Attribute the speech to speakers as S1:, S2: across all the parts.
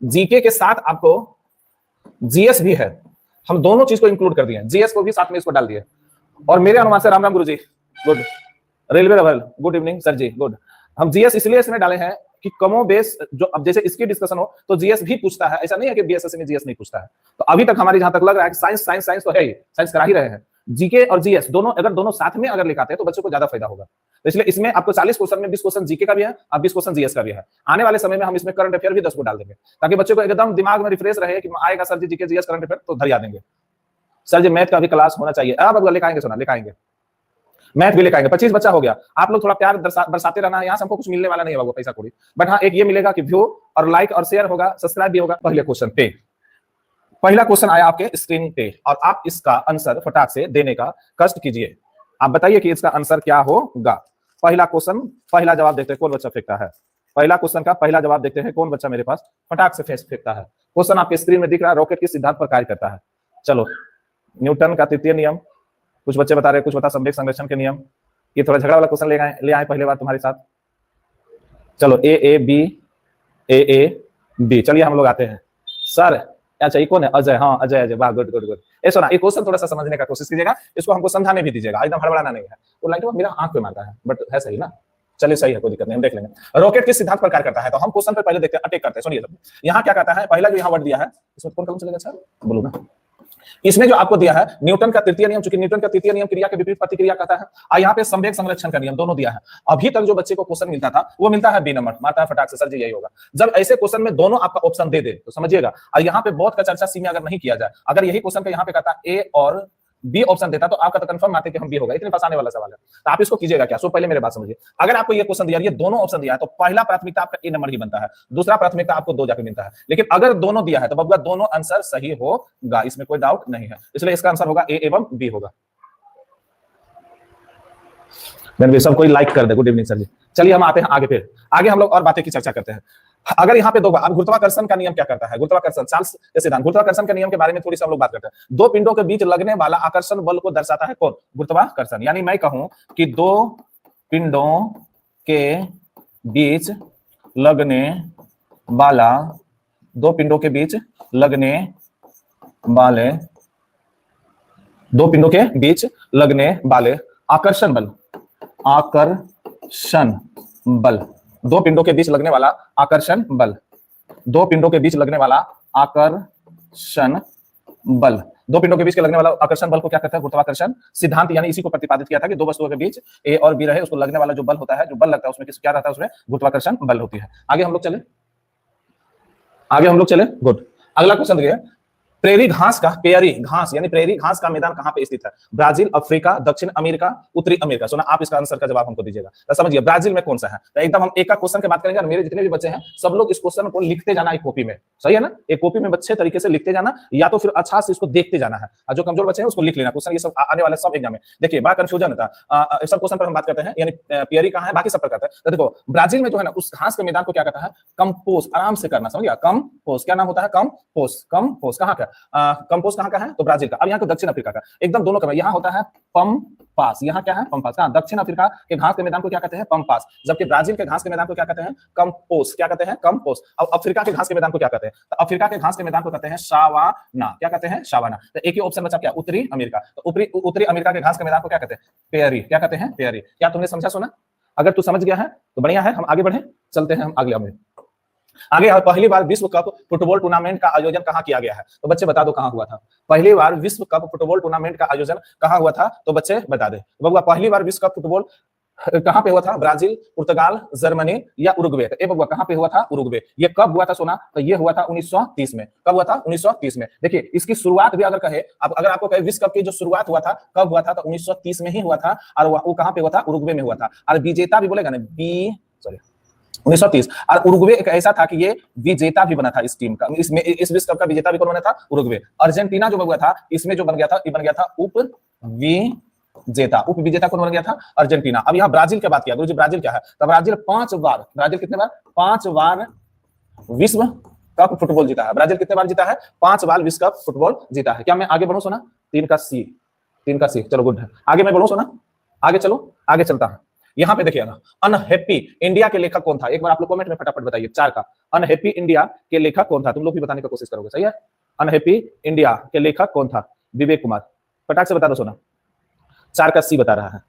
S1: GK के साथ आपको जीएस भी है, हम दोनों चीज को इंक्लूड कर दिए, जीएस को भी साथ में इसको डाल दिए। और मेरे अनुमान से, राम राम गुरु जी, गुड, रेलवे रवल, good evening sir ji, good. हम जीएस इसलिए इसमें डाले हैं कि कमो बेस जो अब जैसे इसकी डिस्कशन हो तो जीएस भी पूछता है, ऐसा नहीं है कि बीएसएससी में जीएस नहीं पूछता है। तो अभी तक हमारी जहां तक लग रहा है कि साइंस साइंस साइंस तो है ही, साइंस करा ही रहे हैं, जीके और जीएस दोनों अगर दोनों साथ में अगर लिखाते हैं तो बच्चों को ज्यादा फायदा होगा। तो इसलिए इसमें आपको 40 क्वेश्चन में 20 क्वेश्चन जीके का भी है और 20 क्वेश्चन जीएस का भी है। आने वाले समय में हम इसमें करंट अफेयर भी 10 को डाल देंगे ताकि बच्चों को एकदम दिमाग में रिफ्रेश रहे कि आएगा सर जी जीके जीएस करंट अफेयर तो धरिया देंगे। सर जी मैथ का भी क्लास होना चाहिए, अब लेकर आएंगे, सुना लेकर आएंगे, मैथ भी लेकर आएंगे। 25 बच्चा हो गया, आप लोग थोड़ा प्यार बरसाते रहना है, यहाँ से हमको कुछ मिलने वाला नहीं होगा पैसा कौड़ी, बट हाँ एक ये मिलेगा कि व्यू और लाइक और शेयर होगा, सब्सक्राइब भी होगा। पहले क्वेश्चन पे, पहला क्वेश्चन आया आपके स्क्रीन पे और आप इसका आंसर फटाक से देने का कष्ट कीजिए। आप बताइए कि इसका आंसर क्या होगा। पहला क्वेश्चन, पहला जवाब देखते हैं कौन बच्चा फेंकता है। पहला क्वेश्चन का पहला जवाब देखते हैं कौन बच्चा मेरे पास फटाक से फेंकता है। क्वेश्चन आपके स्क्रीन में दिख रहा है, रॉकेट किस सिद्धांत पर कार्य करता है। चलो, न्यूटन का तृतीय नियम, कुछ बच्चे बता रहे हैं, कुछ बता संवेग संरक्षण के नियम। ये थोड़ा झगड़ा वाला क्वेश्चन ले आए पहले बार तुम्हारे साथ। चलो ए बी, चलिए हम लोग आते हैं। सर अच्छा ये कौन है, अजय, हाँ अजय, वाह गुड गुड गुड। ये सुना, ये क्वेश्चन थोड़ा सा समझने का कोशिश कीजिएगा, इसको हमको समझाने भी दीजिएगा, एकदम हड़बड़ाना नहीं है। वो लाइट मेरा आंख पे मारता है बट है सही ना, चलिए सही है, कोई दिक्कत नहीं, हम देख लेंगे। रॉकेट किस सिद्धांत पर कार्य करता है, तो हम क्वेश्चन पे पहले देखते हैं, अटैक करते हैं। सुनिए यहाँ क्या कहता है, पहला जो यहाँ वर्ड दिया है इसमें कौन कौन चलेगा सर बोलो ना। इसमें जो आपको दिया है न्यूटन का तृतीय नियम, चूंकि न्यूटन का तृतीय नियम क्रिया के विपरीत प्रतिक्रिया कहता है, और यहाँ पे संवेग संरक्षण का नियम दोनों दिया है। अभी तक जो बच्चे को क्वेश्चन मिलता था वो मिलता है बी नंबर, मारता है फटाक से सर जी यही होगा। जब ऐसे क्वेश्चन में दोनों आपका ऑप्शन दे दे तो समझिएगा, और यहाँ पे बहुत का चर्चा सी में अगर नहीं किया जाए, अगर यही क्वेश्चन का यहाँ पे कहता ए और बी ऑप्शन देता तो आपका तो कंफर्म आते कि हम बी होगा, इतने पास आने वाला सवाल है। तो आप इसको कीजिएगा क्या, सो पहले मेरे बात समझिए। अगर आपको ये क्वेश्चन दिया, ये दोनों ऑप्शन दिया है तो पहला प्राथमिकता आपका ए नंबर ही बनता है, दूसरा प्राथमिकता आपको 2 जाके मिलता है। लेकिन अगर दोनों दिया है तो बब्बा दोनों आंसर सही होगा, इसमें कोई डाउट नहीं है, इसलिए इसका आंसर होगा ए एवं बी होगा। सब कोई लाइक कर दे, गुड इवनिंग सर जी। चलिए हम आते हैं आगे, फिर आगे हम लोग और बातें की चर्चा करते हैं। अगर यहाँ पे दो बार, अब गुरुत्वाकर्षण का नियम क्या करता है, गुरुत्वाकर्षण चार्ल्स के सिद्धांत, गुरुत्वाकर्षण के नियम के बारे में थोड़ी सी हम लोग बात करते हैं। दो पिंडों के बीच लगने वाला आकर्षण बल को दर्शाता है कौन, गुरुत्वाकर्षण। यानी मैं कहूं कि दो पिंडों के बीच लगने वाला, दो पिंडों के बीच लगने वाले, दो पिंडों के बीच लगने वाले आकर्षण बल, आकर्षण बल, दो पिंडों के बीच लगने वाला आकर्षण बल, दो पिंडों के बीच लगने वाला आकर्षण बल, दो पिंडों के बीच लगने वाला आकर्षण बल को क्या कहते हैं, गुरुत्वाकर्षण सिद्धांत। यानी इसी को प्रतिपादित किया था कि दो वस्तुओं के बीच ए और बी रहे, उसको लगने वाला जो बल होता है, जो बल लगता है उसमें क्या रहता है, उसमें गुरुत्वाकर्षण बल होती है। आगे हम लोग चले, आगे हम लोग चले, गुड। अगला क्वेश्चन देखिए, प्रेरी घास का, प्रेरी घास यानी प्रेरी घास का मैदान कहां पे स्थित है, ब्राजील, अफ्रीका, दक्षिण अमेरिका, उत्तरी अमेरिका। सुना, आप इसका आंसर का जवाब हमको दीजिएगा। तो समझिए ब्राजील में कौन सा है, तो एकदम हम एक का क्वेश्चन की बात करेंगे और मेरे जितने भी बच्चे हैं सब लोग इस क्वेश्चन को लिखते जाना एक कॉपी में, सही है ना, एक कॉपी में अच्छे तरीके से लिखते जाना, या तो फिर अच्छा से इसको देखते जाना है, और जो कमजोर बच्चे हैं उसको लिख लेना। क्वेश्चन ये सब आने वाले सब एग्जाम में देखिए बड़ा कंफ्यूजन था, सब क्वेश्चन पर हम बात करते हैं, यानी प्रेरी कहां है, बाकी सब पर करते हैं। तो देखो ब्राजील में जो है ना, उस घास के मैदान को क्या कहता है, कंपोस्ट, आराम से करना, समझ गया, कंपोस्ट, क्या नाम होता है, कंपोस्ट, कंपोस्ट कहां का, कंपोस्ट कहां का है, तो ब्राजील का। अब यहाँ को दक्षिण अफ्रीका का, एकदम दोनों का, यहाँ होता है पंपास, यहाँ क्या है, पंपास। कहां, दक्षिण अफ्रीका के घास के मैदान को क्या कहते हैं, पंपास, जबकि ब्राजील के घास के मैदान को क्या कहते हैं, कंपोस्ट, क्या कहते हैं, कंपोस्ट। अब अफ्रीका के घास के मैदान को क्या कहते हैं, तो अफ्रीका के घास के मैदान को कहते हैं सावाना, क्या कहते हैं, सावाना। तो एक ही ऑप्शन बचा क्या, उत्तरी अमेरिका। तो उत्तरी अमेरिका के घास के मैदान को क्या कहते हैं, प्रेरी, क्या कहते हैं, प्रेरी। क्या तुमने समझा सुना, अगर तू समझ गया है तो बढ़िया है, हम आगे बढ़े, चलते हैं हम अगले में आगे। पहली बार विश्व कप फुटबॉल टूर्नामेंट का आयोजन कहां किया गया है, तो बच्चे बता दो कहां हुआ था। पहली बार विश्व कप फुटबॉल टूर्नामेंट का आयोजन कहां हुआ था, तो बच्चे बता दे। बबुआ पहली बार विश्व कप फुटबॉल कहां पे हुआ था, ब्राजील, पुर्तगाल, जर्मनी या उरुग्वे। तो बबुआ कहां पे हुआ था, उरुग्वे। ये कब हुआ था सोना, तो ये हुआ था 1930 में। कब हुआ था, 1930 में। देखिए इसकी शुरुआत भी अगर कहे, अब अगर आपको कहे विश्व कप की जो शुरुआत हुआ था कब हुआ था, तो 1930 में ही हुआ था, और वो कहां पे हुआ था, उरुग्वे में हुआ था। और विजेता भी बोलेगा ना, 1930। और उरुग्वे एक ऐसा था कि ये विजेता भी बना था इस टीम का, इसमें इस विश्व कप का विजेता भी कौन बना था, उरुग्वे। अर्जेंटीना जो हुआ था इसमें जो बन गया था, ये बन गया था उप विजेता कौन बन गया था, अर्जेंटीना। अब यहाँ ब्राजील की बात किया, गुरुजी ब्राजील क्या है, तो ब्राजील 5 बार, ब्राजील कितने बार, 5 बार विश्व कप फुटबॉल जीता है। ब्राजील कितने बार जीता है, 5 बार विश्व कप फुटबॉल जीता है। क्या मैं आगे बढ़ूं सोना, 3 का सी, चलो गुड है, आगे मैं बढ़ूं सोना, आगे चलो, आगे चलता है। यहां पे देखिएगा, अनहैप्पी इंडिया के लेखक कौन था, एक बार आप लोग कमेंट में फटाफट बताइए। 4 का अनहैप्पी इंडिया के लेखक कौन था, तुम लोग भी बताने की कोशिश करोगे, सही है। अनहैप्पी इंडिया के लेखक कौन था, विवेक कुमार, फटाक से बता दो सोना। 4 का सी बता रहा है,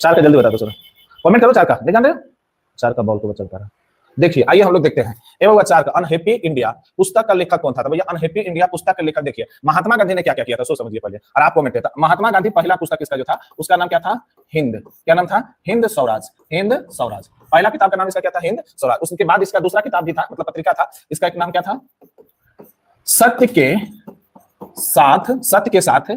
S1: 4 का जल्दी बता दो सोना, कमेंट करो। 4 का नहीं जान रहे, 4 का बॉल को चलता रहा। देखिए आइए हम लोग देखते हैं, ए बाबा 4 का अनहैप्पी इंडिया पुस्तक का लेखक कौन था। तो भैया अनहैप्पी इंडिया पुस्तक का लेखक देखिए महात्मा गांधी ने क्या क्या किया था, सो समझिए पहले और आप कमेंट करता। महात्मा गांधी पहला पुस्तक इसका जो था उसका नाम क्या था, हिंद। क्या नाम था, हिंद स्वराज, हिंद स्वराज। पहला किताब का नाम इसका क्या था, हिंद स्वराज। उसके बाद इसका दूसरा किताब भी था, मतलब पत्रिका था, इसका एक नाम क्या था, सत्य के साथ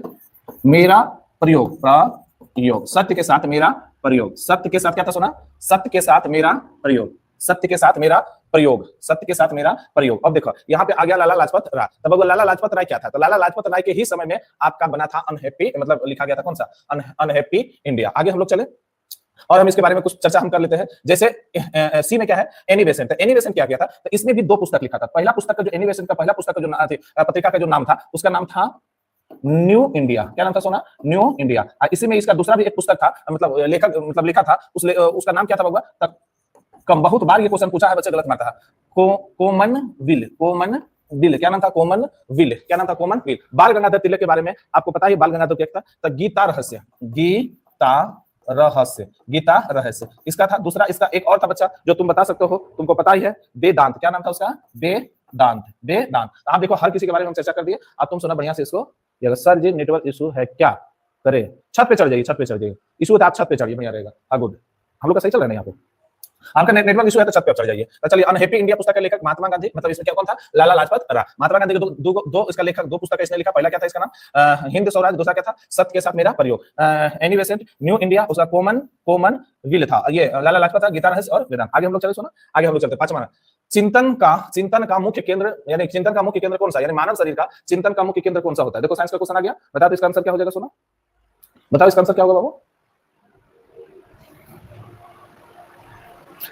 S1: मेरा प्रयोग, प्रयोग, सत्य के साथ मेरा प्रयोग। सत्य के साथ क्या था सुना, सत्य के साथ मेरा प्रयोग, सत्य के साथ मेरा प्रयोग, सत्य के साथ मेरा प्रयोग। अब देखो यहाँ पे आ गया लाला लाजपत राय। तब अगर लाला लाजपत राय क्या था, तो लाला लाजपत राय के ही समय में आपका बना था अनहैप्पी, मतलब लिखा गया था कौन सा, अनहैप्पी इंडिया। आगे हम लोग चले और हम इसके बारे में कुछ चर्चा हम कर लेते हैं। जैसे सी में क्या है, एनी बेसेंट। एनी बेसेंट क्या किया था, तो इसने भी 2 पुस्तक लिखा था। पहला पुस्तक का जो एनी बेसेंट का पहला पुस्तक का जो पत्रिका का जो नाम था उसका नाम था न्यू इंडिया। क्या नाम था सोना, न्यू इंडिया। इसी में इसका दूसरा भी एक पुस्तक था, मतलब लेखक मतलब लिखा था, उसका नाम क्या था बाबा, कम बहुत बार ये क्वेश्चन पूछा है, बच्चे गलत मारता है। कोमन विल, कोमन विल, क्या नाम था, कोमन विल, क्या नाम था, कोमन विल। बाल गंगाधर तिलक के बारे में आपको पता है, बाल गंगाधर तिलक था, तो गीता रहस्य, गीता रहस्य, गीता रहस्य इसका था। दूसरा इसका एक और था बच्चा जो तुम बता सकते हो, तुमको पता ही है, वेदांत। क्या नाम था उसका, वेदांत, वेदांत। आप देखो हर किसी के बारे में हम चर्चा कर दिए। अब तुम सुना बढ़िया से इसको, सर जी नेटवर्क इशू है क्या करे, छत पे चढ़ जाइए, छत पे चढ़ जाइए, इशू है आप छत पे चढ़िए, बढ़िया रहेगा। हाँ गुड, हम लोग का सही चल रहा है यहाँ पे, आपका नेटवर्क इशू है तो छत पे चढ़ जाइए। तो चलिए, अनहैप्पी इंडिया पुस्तक के लेखक महात्मा गांधी, मतलब इसमें क्या कौन था, लाला लाजपत राय। महात्मा गांधी के दो इसका लेखक 2 पुस्तक इसने लिखा। पहला क्या था इसका नाम, हिंद स्वराज, दूसरा क्या था, सत्य के साथ मेरा प्रयोग। एनी बेसेंट, न्यू इंडिया, उसका कोमन विल था, ये लाला लाजपत राय, गीता रहस्य और वेदांत। आगे हम लोग चले सुना, आगे हम लोग चलते। 5वां चिंतन का मुख्य केंद्र, यानी चिंतन का मुख्य केंद्र कौन सा, यानी मानव शरीर का चिंतन का मुख्य केंद्र कौन सा होता है। देखो साइंस का क्वेश्चन आ गया, बताओ तो इसका आंसर क्या हो जाएगा, सुना बताओ इसका आंसर क्या होगा बाबू।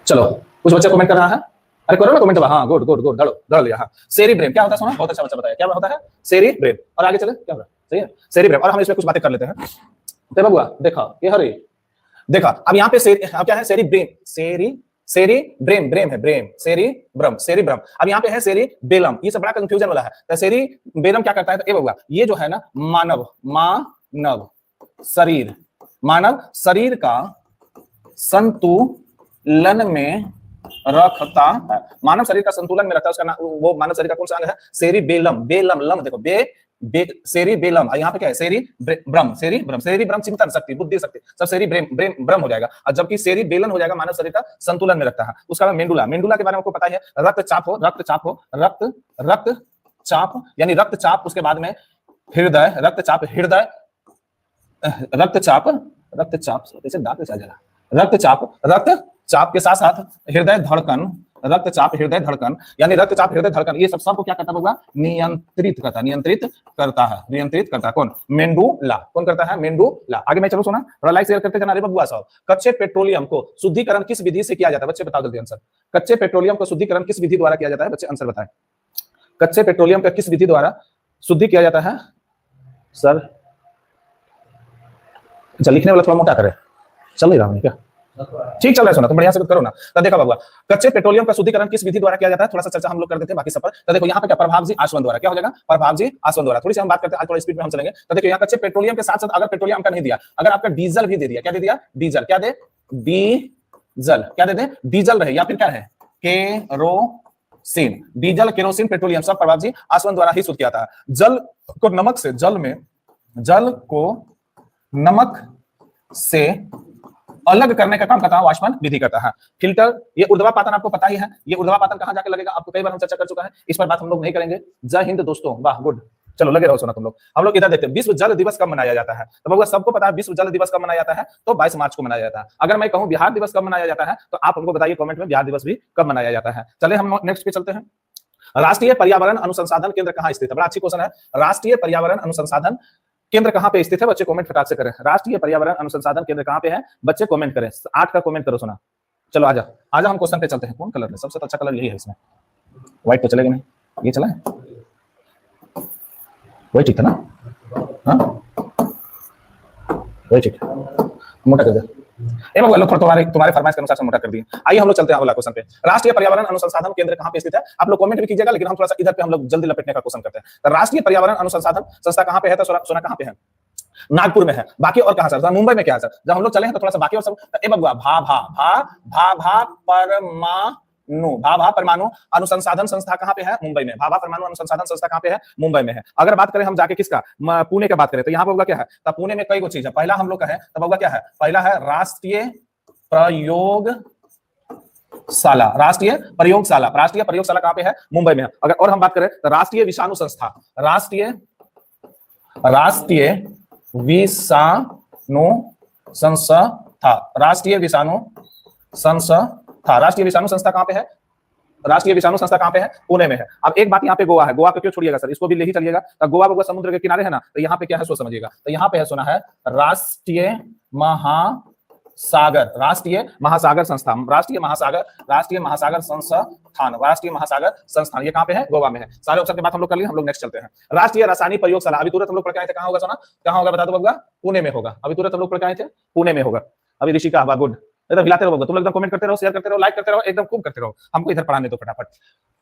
S1: चलो कुछ बच्चे कमेंट कर रहा है, अरे करो ना कमेंट। हाँ गुड गुड गुड, धड़ो लिया। हाँ सेरिब्रेम क्या होता है, सुना बहुत अच्छा बच्चा बताया, क्या होता है सेरिब्रेम। और आगे चले, क्या होता है, सही है सेरिब्रेम। और हम इसमें कुछ बातें कर लेते हैं। तो बबुआ देखा ये हरे, देखा अब यहाँ पे क्या है, सेरिब्रेम, सेरिब्रेम, ब्रेम है ब्रेम, सेरिब्रम। अब यहाँ पे है सेरिबेलम, ये सब बड़ा कंफ्यूजन वाला है। तो सेरिबेलम क्या करता है, तो ये बबुआ ये जो है ना, मानव शरीर का संतुलन में रखता है, मानव शरीर का संतुलन में रखता है। उसका नाम, वो मानव शरीर का कौन सा अंग है, सेरिबेलम, बेलम लम, देखो सेरिबेलम। यहाँ पे क्या है, सेरिब्रम चिंतन शक्ति, बुद्धि शक्ति, सब सेरिब्रम हो जाएगा। और जबकि सेरिबेलन हो जाएगा मानव शरीर का संतुलन में रखता है। उसका मेंडुला के बारे में आपको पता है, रक्तचाप यानी रक्तचाप, उसके बाद में हृदय, रक्तचाप के साथ साथ हृदय धड़कन, यानी रक्तचाप हृदय धड़कन, ये सब को क्या करता होगा, नियंत्रित करता है। कौन, मेंडुला। कौन करता है, मेंडुला। आगे मैं चलो सुना, थोड़ा लाइक शेयर करते जाना रे बबुआ साहब। कच्चे पेट्रोलियम को शुद्धिकरण किस विधि से किया जाता है, बच्चे बताओ जल्दी आंसर। कच्चे पेट्रोलियम को शुद्धिकरण किस विधि द्वारा किया जाता है, बच्चे आंसर बताएं। कच्चे पेट्रोलियम का किस विधि द्वारा शुद्धि किया जाता है सर। अच्छा लिखने वाला थोड़ा मोटा करे, चल नहीं रहा हूं क्या, ठीक चल रहा है, सुना तुम बढ़िया से करो ना। तो देखा बाबा, कच्चे पेट्रोलियम का शुद्धिकरण किस विधि द्वारा किया जाता है, थोड़ा सा चर्चा हम लोग कर देते हैं बाकी सब पर। तो देखो यहाँ पे क्या, प्रभावजी आसवन द्वारा। क्या हो जाएगा, प्रभावजी आसवन द्वारा। थोड़ी सी हम बात करते हैं, आज थोड़ा स्पीड में हम चलेंगे। तो देखो यहाँ कच्चे पेट्रोलियम के साथ साथ अगर पेट्रोलियम का नहीं दिया, अगर आपका डीजल भी दे दिया, क्या दे दिया, डीजल, क्या दे, डीजल, क्या दे दे, डीजल रहे, या फिर क्या है, केरोसिन, डीजल, केरोसिन, पेट्रोलियम, सब प्रभावजी आसवन द्वारा ही शुद्ध किया था। जल को नमक से अलग करने का काम करता है वाष्पन विधि करता है। फिल्टर, ये ऊर्ध्वापातन आपको पता ही है, ये ऊर्ध्वापातन कहां जाके लगेगा, आपको कई बार हम चर्चा कर चुका है, इस पर बात हम लोग नहीं करेंगे। जय हिंद दोस्तों, वाह गुड, चलो लगे रहो सुना तुम लोग। हम लोग इधर देखते हैं, विश्व जल दिवस कब मनाया जाता है। तो बबुआ सबको पता है विश्व जल दिवस कब मनाया जाता है, तो 22 मार्च को मनाया जाता है। अगर मैं कहूं बिहार दिवस कब मनाया जाता है, तो आप हमको बताइए कमेंट में, बिहार दिवस भी कब मनाया जाता है। चले हम नेक्स्ट पे चलते हैं। राष्ट्रीय पर्यावरण अनुसंधान केंद्र कहां स्थित है, बड़ा अच्छी क्वेश्चन है। राष्ट्रीय पर्यावरण अनुसंधान केंद्र कहां पे स्थित है, बच्चे कमेंट फटाक से करें। राष्ट्रीय पर्यावरण अनुसंधान केंद्र कहां पे है, बच्चे कमेंट करें। 8 का कमेंट करो सुना। चलो आजा हम क्वेश्चन पे चलते हैं। कौन कलर है सबसे अच्छा कलर, यही है इसमें, व्हाइट तो चलेगा नहीं, ये चला है, वही ठीक था ना, हाँ वही ठीक है, मोटा कर दे। ए बाबू लोग तुम्हारे फरमाइश के अनुसार से मोटा कर दिए। आइए हम लोग चलते हैं अगला क्वेश्चन पे। राष्ट्रीय पर्यावरण अनुसंधान केंद्र कहां पे स्थित है? आप लोग कमेंट भी कीजिएगा, लेकिन हम थोड़ा सा इधर पे हम लोग जल्दी लपेटने का क्वेश्चन करते हैं। तो राष्ट्रीय पर्यावरण अनुसंधान संस्था कहां पे है? तो सोना कहां पे है? नागपुर में है। बाकी और कहां सर? मुंबई में क्या है सर? जब हम लोग चले हैं तो थोड़ा सा बाकी और सब ए बबुआ भाभा परमाणु अनुसंधान संस्था कहां पे है? मुंबई में। भाभा परमाणु अनुसंधान संस्था कहां पे है? मुंबई में है। अगर बात करें हम जाके किसका, पुणे की बात करें, तो यहाँ पर क्या है? तो पुणे में कई गो चीज है। पहला हम लोग का है, तब क्या है? पहला है राष्ट्रीय प्रयोगशाला। राष्ट्रीय प्रयोगशाला कहां पे है? मुंबई में है। अगर और हम बात करें तो राष्ट्रीय विषाणु संस्था, राष्ट्रीय विषाणु संस्था, राष्ट्रीय विषाणु संस्था कहां पे है? राष्ट्रीय विषाणु संस्था कहां पे है? पुणे में है। अब एक बात यहाँ पे गोवा है। गोवा को क्यों छोड़िएगा सर? इसको भी ले ही चलिएगा। तो गोवा समुद्र के किनारे है ना, तो यहाँ पे क्या है सो समझिएगा। तो यहाँ पे है सुना है राष्ट्रीय महासागर संस्थान, राष्ट्रीय महासागर संस्थान, ये कहां पे है? गोवा में है। सारे ऑप्शन के बाद हम लोग कर लिए, हम लोग नेक्स्ट चलते हैं। राष्ट्रीय रासायनिक प्रयोगशाला, अभी तुरंत हम लोग पढ़ के आए थे, कहां होगा सोना? कहां होगा बता दो बबुआ? पुणे में होगा। अभी तुरंत हम लोग पढ़ के आए थे, पुणे में होगा। अभी ऋषि का गुड, एकदम हिलाते रहो, तुम लोग एकदम कमेंट करते रहो, शेयर करते रहो, लाइक करते रहो, एकदम खूब करते रहो, हमको इधर पढ़ाने दो फटाफट।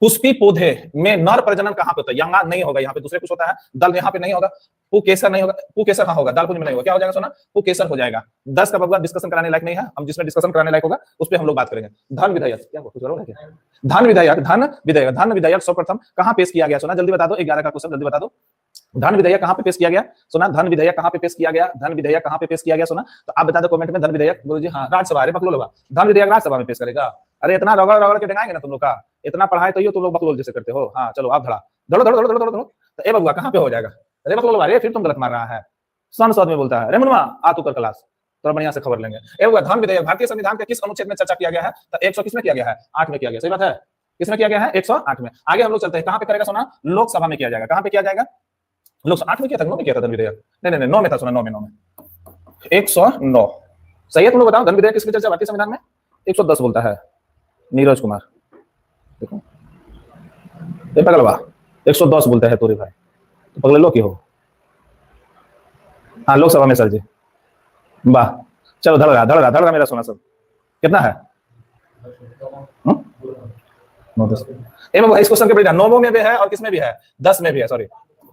S1: पुष्पी पौधे में नर प्रजनन कहां पे होता है? यहाँ नहीं होगा, यहाँ पे दूसरे कुछ होता है। दल यहाँ पे नहीं होगा। पुकेसर नहीं होगा। पुकेसर कहां होगा? दालपुंज में नहीं होगा। क्या हो जाएगा सोना? पुकेसर हो जाएगा। 10 का बबुआ डिस्कशन कराने लायक नहीं है, हम जिसमें डिस्कशन कराने लायक होगा उस पर हम लोग बात करेंगे। धन विधेयक, क्या कुछ करोगे क्या? धन विधेयक सर्वप्रथम कहां पेश किया गया सोना? जल्दी बता दो, 11 का क्वेश्चन जल्दी बता दो। धन विधेयक कहां पे पेश किया गया सोना? धन विधेयक कहां पे पेश किया गया? धन विधेयक कहां पे पेश किया गया सोना? तो आप बता दो कमेंट में। धन विधेयक गुरुजी, हाँ राज्यसभा, अरे बकलोल होगा। धन विधेयक राज्यसभा में पेश करेगा। अरे इतना रगड़ के देंगे ना तुम लोग का, इतना पढ़ाई तो ये तुम लोग बकलोल जैसे करते हो। हाँ चलो आप धड़ो। तो ए बबुआ कहां पे हो जाएगा? अरे बकलोल अरे फिर तुम गलत मार रहा है। संसद में बोलता है। अरे मुनवा आ तू कर क्लास, तो बढ़िया से खबर लेंगे। ए बबुआ धन विधेयक भारतीय संविधान के किस अनुच्छेद में चर्चा किया गया है? तो 100 किसमें किया गया है? 8 में किया गया। सही बात है, किसमें किया गया है? 108 में। आगे हम लोग चलते हैं, कहां पे करेगा सोना? लोकसभा में किया जाएगा। कहां पे किया जाएगा? लोग 8 में किया था, 9 में किया था धन विधेयक? नहीं 9 में था सोना, 9 में 109। सही है, तुम लोग बताओ धन विधेयक किसमें चर्चा भारतीय संविधान में? 110 बोलता है नीरज कुमार, देखो ये पगलवा 110 बोलता है तोरे भाई, तो पगले लो की हो। हाँ लोकसभा में सर जी, वाह चलो धड़ रहा मेरा सोना। सब कितना है? 9-10। इस क्वेश्चन के पढ़िए, 9 में भी है और किसमें भी है? 10 में भी है, सॉरी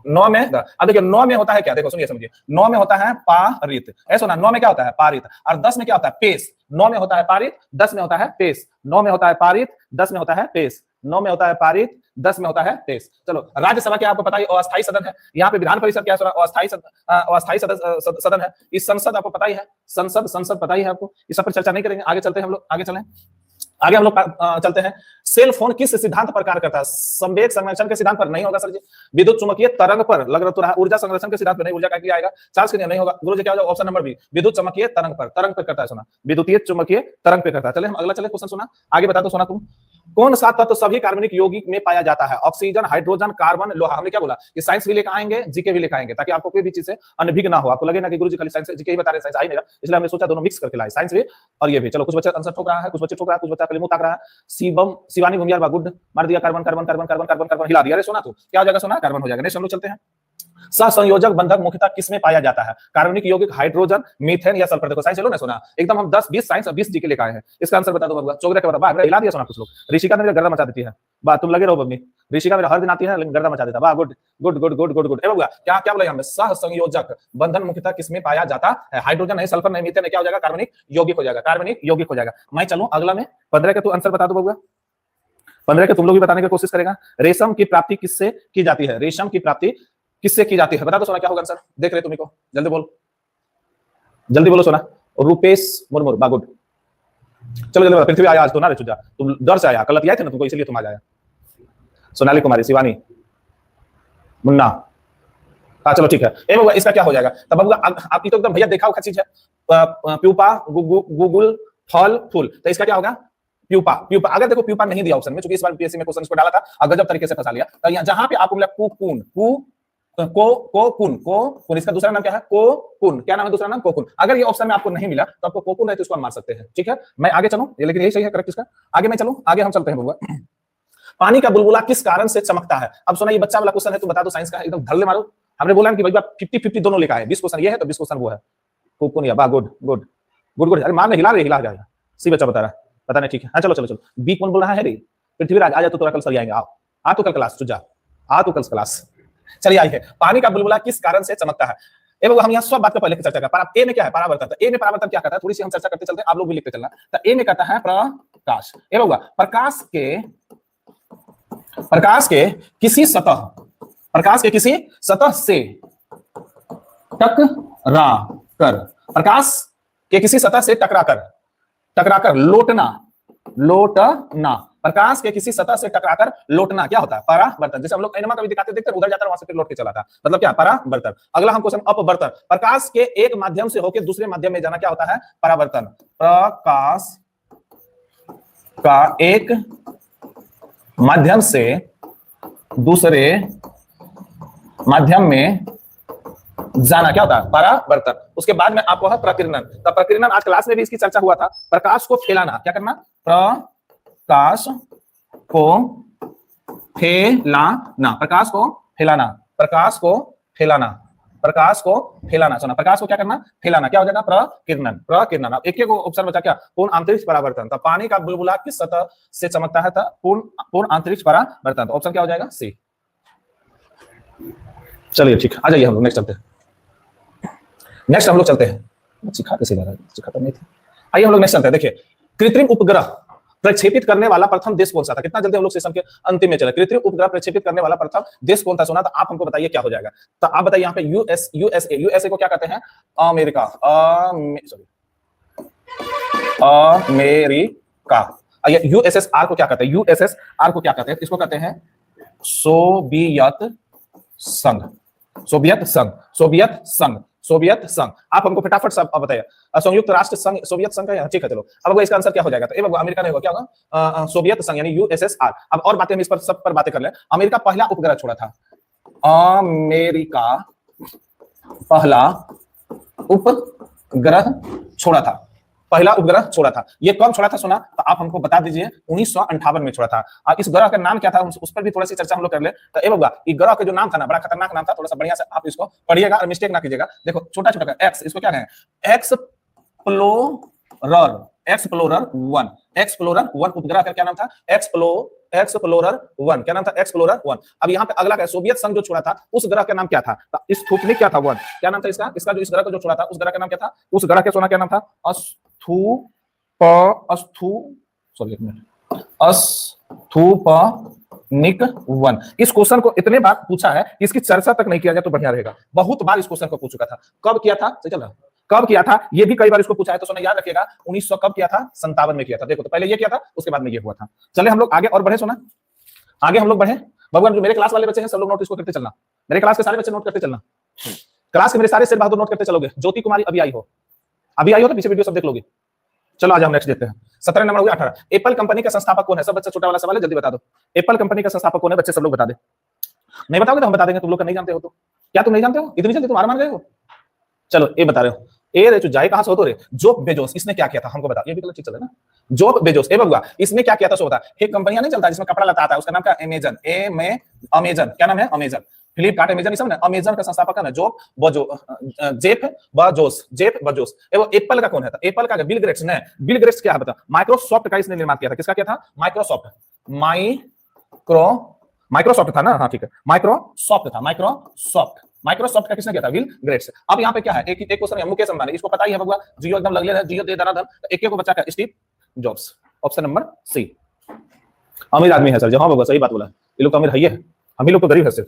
S1: 9 में। अब देखिए 9 में होता है क्या? देखो सुनिए समझिए, 9 में होता है पारित, ऐसा ना 9 में क्या होता है? पारित। और 10 में क्या होता है? पेश। 9 में होता है पारित, 10 में होता है पेश। 9 में होता है पारित, 10 में होता है पेश। 9 में होता है पारित, 10 में होता है पेश। चलो राज्यसभा क्या आपको पता है? अस्थायी सदन है। यहाँ पे विधान परिषद क्या है? अस्थायी सदन है। इस संसद आपको पता ही है, संसद पता ही है आपको, इस पर चर्चा नहीं करेंगे। आगे चलते हैं हम लोग, आगे हम लोग चलते हैं। सेल फोन किस सिद्धांत पर कार्य करता है? संवेग संरक्षण के सिद्धांत पर नहीं होगा सर जी। विद्युत चुम्बकीय तरंग पर लग रहा है। ऊर्जा संरक्षण के सिद्धांत पर नहीं, ऊर्जा का आएगा। चार्ल्स के नियम नहीं होगा। गुरु जी क्या होगा? ऑप्शन नंबर बी, विद्युत चुम्बकीय तरंग पर करता है सोना, विद्युतीय चुम्बकीय तरंग पे करता है। चले हम अगला चले क्वेश्चन सोना, आगे बता दो सोना तुम। कौन सा तत्व सभी कार्बनिक यौगिक में पाया जाता है? ऑक्सीजन, हाइड्रोजन, कार्बन, लोहा। हमने क्या बोला? ये साइंस भी लेकर आएंगे, जीके भी लेकर आएंगे, ताकि आपको कोई भी चीज से अनभिज्ञ ना हो। आपको लगे ना कि गुरुजी खाली साइंस जीके ही बता रहे हैं, साइंस आई नहीं रहा, इसलिए हमने सोचा दोनों मिक्स करके लाए, साइंस भी और ये भी। चलो कुछ बच्चे आंसर ठोक रहा है, कुछ बच्चे ठोक रहा है, कुछ बच्चा पहले मुंह ताक रहा है। शिवानी भूमियार बागुड मार दिया, कार्बन हिला दिया। अरे सोना तू क्या हो जाएगा सोना? कार्बन हो जाएगा। नेक्स्ट हम लोग चलते हैं। सहसंयोजक बंधक मुख्यतः किसमें पाया जाता है? कार्बनिक यौगिक, हाइड्रोजन, मीथेन या सल्फर। देखो साइंस चलो ना सोना, एकदम हम 10-20 साइंस और 20 जीके लेकर आए हैं। इसका आंसर बता दो बाबू। चौगरे के बता, हिला दिया सोना कुछ लोग। ऋषिका ने मेरा गर्दा मचा देती है, बा तुम लगे रहो बबनी। ऋषिका मेरा हर दिन आती है लेकिन गर्दा मचा देता। वाह गुड। ए बाबू क्या बोला हमने? सहसंयोजक बंधन मुख्यतः किसमें पाया जाता है? हाइड्रोजन नहीं, सल्फर नहीं, मीथेन, क्या हो जाएगा? कार्बनिक यौगिक हो जाएगा। मैं चलूं अगला में 15 का तू आंसर बता दो बाबू। 15 के तुम लोग भी बताने की कोशिश करेगा। रेशम की प्राप्ति किससे की जाती है? रेशम की प्राप्ति किससे की जाती है? बता दो सोना क्या होगा आंसर? देख रहे तुम्ही को, जल्दी बोलो सोना। रूपेश मुर्मू बागुड, चलो जल्दी। पृथ्वी आया आज तो ना रे चुजा, तुम डर से आया, कल आए थे ना तुमको, इसलिए तुम आ जाए। सोनाली कुमारी, शिवानी, मुन्ना, हाँ चलो ठीक है। ए बाबू इसका क्या हो जाएगा? तब बाबू आप तो एकदम भैया देखा हुआ चीज है। प्यूपा, गूगल, फल, फूल, तो इसका क्या होगा? प्यूपा। अगर देखो प्यूपा नहीं दिया ऑप्शन में, चूंकि इस बार पीएससी में क्वेश्चन इसको डाला था और गजब तरीके से फंसा लिया, तो यहाँ जहां पे आपको मिला कोकुन, इसका दूसरा नाम क्या है? कोकुन। क्या नाम है दूसरा नाम? कोकुन। अगर ये ऑप्शन में आपको नहीं मिला तो आपको कोकुन है तो इसको हम मार सकते हैं, ठीक है। मैं आगे चलूं, लेकिन यही सही है करेक्ट इसका। आगे मैं चलूं, आगे हम चलते हैं बबुआ। पानी का बुलबुला किस कारण से चमकता है? अब सुना, ये बच्चा वाला क्वेश्चन है, तो बता दो साइंस का, एकदम धल्ले मारो। हमने बोला कि भैया 50-50 दोनों लिखा है, 20 क्वेश्चन ये है तो 20 क्वेश्चन वो है। कोकुन या बा गुड। गुड गुड, अरे मान हिला रही, हिला जाएगा। सी बच्चा बता रहा है, पता नहीं, ठीक है। हाँ चलो चलो चलो, बी कौन बोल रहा है रे? पृथ्वीराज आ जा, तो तोरा कल सर आएंगे। आओ आ तो कल क्लास, तू जा, आ तो कल क्लास। चलिए आई है, पानी का बुलबुला किस कारण से चमकता है? एवं हम यहाँ सब बात को पहले चर्चा करते हैं। ए में क्या है? परावर्तन। ए में परावर्तन क्या करता है? थोड़ी सी हम चर्चा करते चलते हैं, आप लोग भी लिखते चलना। तो ए में कहता है प्रकाश। एवं प्रकाश के किसी सतह से टकरा कर, प्रकाश के किसी सतह से टकराकर लोटना, प्रकाश के किसी सतह से टकराकर लोटना क्या होता है? परावर्तन। जैसे हम लोग एनिमा कभी दिखाते देखते, उधर जाता है, वहां से फिर लौट के चला था, मतलब क्या? परावर्तन। अगला हम क्वेश्चन अपवर्तन। प्रकाश के एक माध्यम से होकर दूसरे माध्यम में जाना क्या होता है? परावर्तन। प्रकाश का एक माध्यम से दूसरे माध्यम में जाना क्या होता है? परावर्तन। उसके बाद में आपको है प्रकीर्णन। तो प्रकीर्णन आज क्लास में भी इसकी चर्चा हुआ था। प्रकाश को फैलाना, क्या करना? प्रकाश को फैलाना, प्रकाश को फैलाना, प्रकाश को फैलाना, प्रकाश को फैलाना। सुना, प्रकाश को क्या करना? फैलाना। क्या हो जाएगा? प्रकीर्णन। प्रकीर्णन। अब एक एक ऑप्शन बचा, क्या? पूर्ण आंतरिक परावर्तन। तो पानी का बुलबुला किस सतह से चमकता है? तो पूर्ण आंतरिक परावर्तन। तो ऑप्शन क्या हो जाएगा? सी। चलिए ठीक, आ जाइए हम लोग नेक्स्ट चलते हैं। नेक्स्ट हम लोग चलते हैं, सिखा कैसे लगा, सिखाता नहीं था। आइए हम लोग नेक्स्ट चलते हैं। देखिए, कृत्रिम उपग्रह प्रक्षेपित करने वाला प्रथम देश कौन सा था? कितना जल्दी हम लोग सेशन के अंतिम में चले। कृत्रिम उपग्रह प्रक्षेपित करने वाला प्रथम देश कौन था? सुना, तो आप हमको बताइए क्या हो जाएगा। तो आप बताइए यहाँ पे यूएसए को क्या कहते हैं? अमेरिका। यूएसएसआर को क्या कहते हैं? यूएसएसआर को क्या कहते हैं? इसको कहते हैं सोवियत संघ। सोवियत संघ, सोवियत संघ, सोवियत संघ। आप हमको फटाफट सब बताइए। संयुक्त राष्ट्र संघ, सोवियत संघ है, ठीक है चलो। अब इसका आंसर क्या हो जाएगा? तो ये अमेरिका नहीं होगा, क्या होगा? सोवियत संघ यानी यूएसएसआर। अब और बातें हम इस पर सब पर बातें कर लें। अमेरिका पहला उपग्रह छोड़ा था। अमेरिका पहला उपग्रह छोड़ा था, पहला उपग्रह छोड़ा था। ये कब छोड़ा था सुना, तो आप हमको बता दीजिए। 1958 में छोड़ा था। और इस ग्रह का नाम क्या था, उस पर भी थोड़ी सी चर्चा हम लोग कर ले। तो ये होगा, इस ग्रह का जो नाम था ना, बड़ा खतरनाक नाम था। थोड़ा सा बढ़िया से आप इसको पढ़िएगा और मिस्टेक ना कीजिएगा। देखो छोटा छोटा एक्स, इसको क्या कहें? एक्सप्लोरर 1। एक्सप्लोरर 1 उपग्रह का क्या नाम था? एक्सप्लोरर 1। क्या नाम था? एक्सप्लोरर 1। अब यहाँ पे अगला क्या? सोवियत संघ जो छोड़ा था, उस ग्रह का नाम क्या था? स्पुतनिक क्या था? 1। क्या नाम था इसका? जो इस ग्रह को जो छोड़ा था, उस ग्रह का नाम क्या था? उस ग्रह के सोना क्या नाम था? स्पुतनिक 1। इस क्वेश्चन को इतने बार पूछा है कि इसकी चर्चा तक नहीं किया जाए तो बढ़िया रहेगा। बहुत बार इस क्वेश्चन को पूछ चुका था। कब किया था? चल रहा, कब किया था? ये भी कई बार इसको पूछा है, तो सोना याद रखिएगा। 1900 कब किया था? 57 में किया था। देखो, तो पहले ये किया था, उसके बाद में ये हुआ था। चले हम लोग आगे और बढ़े। सोना, आगे हम लोग बढ़े। भगवान, जो मेरे क्लास वाले बच्चे हैं, सब लोग नोट इसको करते चलना। मेरे क्लास के सारे बच्चे नोट करते चलना। क्लास के मेरे सारे शेर बहादुर नोट करते चलोगे। ज्योति कुमारी अभी आई हो तो पीछे वीडियो सब देख लोगे। चलो आज हम नेक्स्ट देखते हैं। 17 नंबर हो गया। 18। एप्पल कंपनी का संस्थापक कौन है? सब बच्चा, छोटा वाला सवाल है, जल्दी बता दो। एप्पल कंपनी का संस्थापक कौन है? बच्चे सब लोग बता दे। नहीं बताओगे तो हम बता देंगे। तुम लोग नहीं जानते हो तो क्या तुम नहीं जानते हो? इतनी जल्दी तुम हार मान गए हो? चलो ये बता रहे हो। ए रे जाए कहां से हो तो रे? जेफ बेजोस, इसने क्या किया था हमको बता। ये भी गलत चीज चल रहा है ना। जेफ बेजोस, ए बबुआ, इसने क्या किया था? सो बता। एक कंपनी नहीं चलता जिसमें कपड़ा लता आता है, उसका नाम क्या? अमेजन। अमेजन। क्या नाम है? अमेजन। फ्लिपकार्ट, अमेजन, सब ना। अमेजन का संस्थापक है ना जेफ बेजोस। वो एप्पल का कौन है? एप्पल का बिल गेट्स ने। बिल गेट्स क्या है बता? माइक्रोसॉफ्ट का इसने निर्माण किया था। किसका किया था? माइक्रोसॉफ्ट था ना। हाँ ठीक है, माइक्रोसॉफ्ट का किसने किया था? Bill Gates. अब यहाँ पे क्या है? एक क्वेश्चन है, मुकेश अंबानी, इसको पता ही है बबुआ। जियो एकदम लगले है, जियो दे दरादर। एक को बच्चा का Steve Jobs. Option number C. अमीर आदमी है सर जो। हाँ बबुआ सही बात बोला। ये लोग तो अमीर है, हम ही लोग तो गरीब है। सिर्फ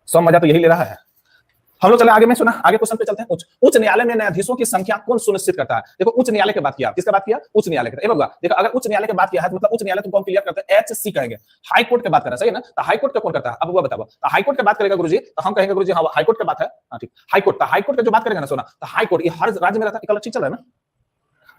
S1: सब मजा तो यही ले रहा है। हम लोग चले आगे में। सुना, आगे क्वेश्चन पे चलते हैं। उच्च न्यायालय में न्यायाधीशों की संख्या कौन सुनिश्चित करता है? देखो, उच्च न्यायालय की बात किया, किसका बात किया? उच्च न्यायालय का। देखो, अगर उच्च न्यायालय की बात किया है तो मतलब उच्च न्यायालय तुमको हम क्लियर करते हैं एचसी कहेंगे। हाई कोर्ट की बात कर रहा है, सही है ना? तो हाई कोर्ट का कौन करता है? अब वो बताओ। तो हाई कोर्ट की बात करेगा गुरुजी, तो हम कहेंगे गुरुजी हाँ हाई कोर्ट की बात है। हाँ ठीक, हाई कोर्ट। तो हाई कोर्ट का जो बात करेगा ना सोना, तो हाई कोर्ट ये हर राज्य में रहता है। एक अलग चीज चल रहा है ना।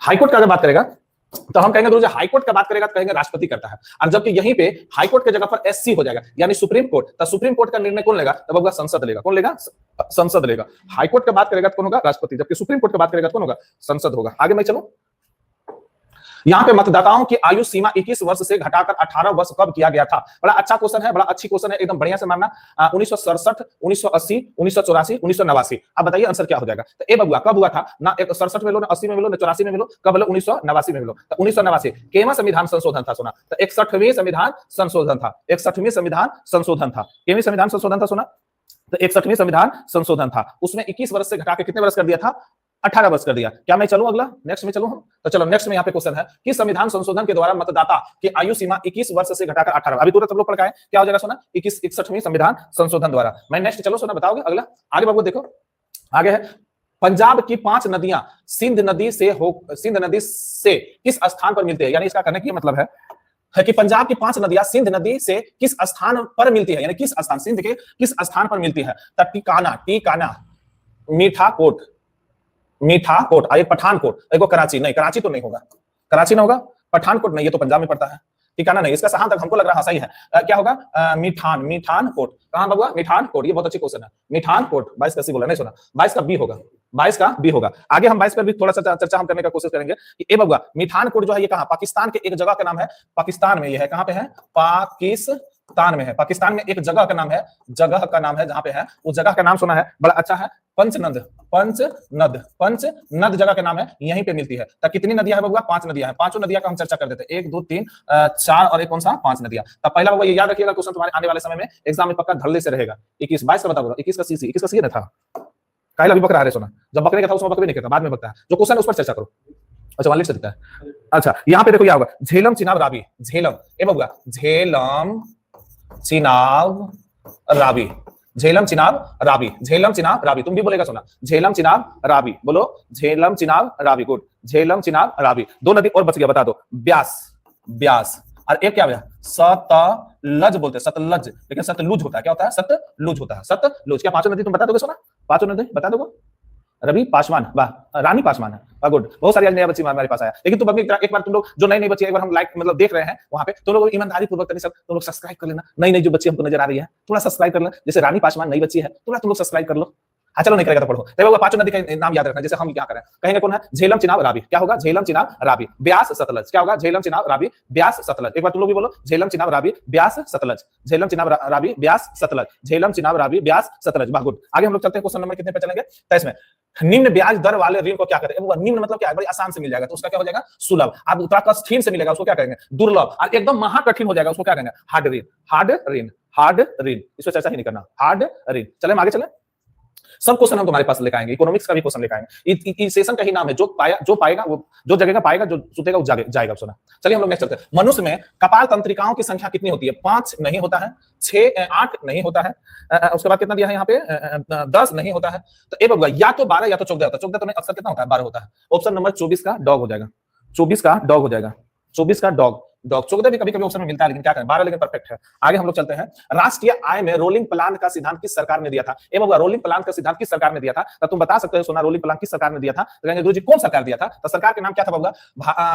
S1: हाई कोर्ट का अगर बात करेगा तो हम कहेंगे हाई कोर्ट का बात करेगा तो कहेंगे राष्ट्रपति करता है। और जबकि यहीं पे हाई कोर्ट के जगह पर एससी हो जाएगा, यानी सुप्रीम कोर्ट। तो सुप्रीम कोर्ट का निर्णय कौन लेगा? तब होगा संसद लेगा। कौन लेगा? संसद लेगा। हाई कोर्ट की बात करेगा तो कौन होगा? राष्ट्रपति। जबकि सुप्रीम कोर्ट की बात करेगा तो कौन होगा? संसद होगा। आगे मैं चलो, यहाँ पे मतदाताओं की आयु सीमा 21 वर्ष से घटाकर 18 वर्ष कब किया गया था? बड़ा अच्छा क्वेश्चन है, बड़ा अच्छी क्वेश्चन है, एकदम बढ़िया से मानना। 1967, 1980, 1984, 1989। अब बताइए आंसर क्या हो जाएगा? तो ए बबुआ कब हुआ था ना? 67 में लो ना, 80 में लो ना, 84 में लो, कब लो? 1989 में लो। तो 1989 केवां संविधान संशोधन था सोना? तो 61वें संविधान संशोधन था। 61वें संविधान संशोधन था। केवें संविधान संशोधन था सोना? तो 61वें संविधान संशोधन था। उसमें 21 वर्ष से घटा के कितने वर्ष कर दिया था? 18 वर्ष कर दिया। क्या मैं चलूं अगला नेक्स्ट में चलूं हम? तो चलो नेक्स्ट में यहाँ पे क्वेश्चन है कि संविधान संशोधन के द्वारा मतदाता की आयु सीमा 21 वर्ष से घटाकर 18। अभी तुरंत सब लोग पढ़ के आए, क्या हो जाएगा सोना? 61वें संविधान संशोधन द्वारा। मैं नेक्स्ट चलो सोना बताओगे अगला? आगे बाबू देखो, आगे है पंजाब की 5 नदियां सिंध नदी से किस स्थान पर मिलती है? यानी इसका कहने का मतलब है कि पंजाब की 5 नदियां सिंध नदी से किस स्थान पर मिलती है, यानी किस स्थान, सिंध के किस स्थान पर मिलती है? टिकाना, मीठाकोट, एक पठानकोट, एक कराची, नहीं कराची तो नहीं होगा, कराची ना होगा, पठानकोट नहीं, ये तो पंजाब में पड़ता है। टिकाना नहीं, इसका जहां तक हमको लग रहा है सही है। क्या होगा? मीठानकोट। कहां बबुआ? मीठानकोट। ये बहुत अच्छी क्वेश्चन है। मीठानकोट 22 का सी बोला नहीं सुना, 22 का बी होगा, 22 का बी होगा। आगे हम 22 पर भी थोड़ा सा चर्चा हम करने का कोशिश करेंगे कि ए बबुआ मीठानकोट जो है ये कहां? पाकिस्तान के एक जगह का नाम है, पाकिस्तान में ये है। कहां पे है? पाकिस्तान में है। पाकिस्तान में एक जगह का नाम है, जहां पे है, उस जगह का नाम सुना है, बड़ा अच्छा है, पंचनद जगह का नाम है, यहीं पे मिलती है। तो कितनी नदियां है बबुआ? 5 नदियां हैं। पांचों नदियां का हम चर्चा कर देते हैं, 1 2 3 4 और एक कौन सा? 5 नदियां। तब पहला बबुआ ये याद रखिएगा, क्वेश्चन तुम्हारे आने वाले समय में एग्जाम में पक्का धड़ल्ले से रहेगा। 21 22 का बता बोला, 21 का सी था। काहे अभी बकरा रहे सोना? जब बकरे का था उसमें बकरे नहीं कहता, बाद में बकता है। जो क्वेश्चन उस पर चर्चा करो। अच्छा वाले से दिखता है। अच्छा यहाँ पे देखो क्या होगा? झेलम चिनाब रावी, झेलम ए बबुआ, झेलम चिनाब रावी, झेलम चिनाब रावी। तुम भी बोलेगा सोना, झेलम चिनाब रावी, बोलो झेलम चिनाब रावी। गुड, झेलम चिनाब रावी। 2 नदी और बच गया, बता दो। ब्यास और एक क्या है? सतलज बोलते हैं, सतलज, लेकिन सतलुज होता है। क्या होता है? सतलुज होता है, सतलुज। क्या 5 नदी तुम बता दोगे सोना? 5 नदी बता दोगे? रवि पासवान, वाह, रानी पासवान है, वाह गुड। बहुत सारी नया बच्ची हमारे पास आया। लेकिन तुम एक बार तुम लोग जो नई बच्ची, एक बार हम लाइक मतलब देख रहे हैं वहां पे, तुम लोग ईमानदारी पूर्वक तुम लोग सब्सक्राइब कर लेना। नई जो बच्ची हमको नजर आ रही है, थोड़ा सब्सक्राइब कर लेना। जैसे रानी पासवान नई बच्ची है, थोड़ा तुम लोग सब्सक्राइब कर लो। हाँ चलो, नहीं करेगा तो पढ़ो। देखो 5 नदी का नाम याद रखना। जैसे हम क्या करें, कहेंगे कौन है? झेलम चिनाब रावी। क्या होगा? झेलम चिनाब रावी, ब्यास सतलज। क्या होगा? झेलम चिनाब रावी, ब्यास सतलज। एक बार तुम लोग भी बोलो, झेलम चिनाब रावी, ब्यास सतलज, झेलम चिनाब रावी, ब्यास सतलज, झेलम चिनाब रावी, ब्यास सतलज। वाह गुड। आगे हम लोग चलते हैं, क्वेश्चन नंबर कितने पे चलेंगे? 23 में। निम्न ब्याज दर वाले ऋण को क्या कहते हैं? निम्न मतलब क्या है? बड़ी आसान से मिल जाएगा, तो उसका क्या हो जाएगा? सुलभ। आप थोड़ा कठिन से मिलेगा, उसको क्या कहेंगे? दुर्लभ। और एकदम महा कठिन हो जाएगा, उसको क्या कहेंगे? हार्ड ऋण। इस पर चर्चा ही नहीं करना, हार्ड ऋण। चले हम आगे चले। सब क्वेश्चन हम तुम्हारे पास लेकर आएंगे, इकोनॉमिक्स का भी क्वेश्चन लेकर आएंगे। इस सेशन का ही नाम है, जो पाएगा वो, जो जगह पाएगा, जो सुतेगा वो जाएगा सोना। चलिए हम लोग नेक्स्ट चलते हैं। मनुष्य में कपाल तंत्रिकाओं की संख्या कितनी होती है? 5 नहीं होता है, 6 8 नहीं होता है। उसके बाद कितना दिया है यहाँ पे? 10 नहीं होता है। तो ए बबुआ या तो 12 या तो 14 होता है। 14 तो नहीं, अक्सर कितना होता है? 12 होता है। ऑप्शन नंबर 24 का डॉग हो जाएगा, 24 का डॉग हो जाएगा, 24 का डॉग। 14 भी कभी कभी ऑप्शन में मिलता है, लेकिन क्या करें, 12 लेकिन परफेक्ट है। आगे हम लोग चलते हैं। राष्ट्रीय आय में रोलिंग प्लान का सिद्धांत किस सरकार ने दिया था? ए बाबा, रोलिंग प्लान का सिद्धांत किस सरकार ने दिया था? तो तुम बता सकते हो सोना, रोलिंग प्लान किस सरकार ने दिया था? तो कहेंगे गुरुजी कौन सरकार दिया था? तो सरकार के नाम क्या था बाबा?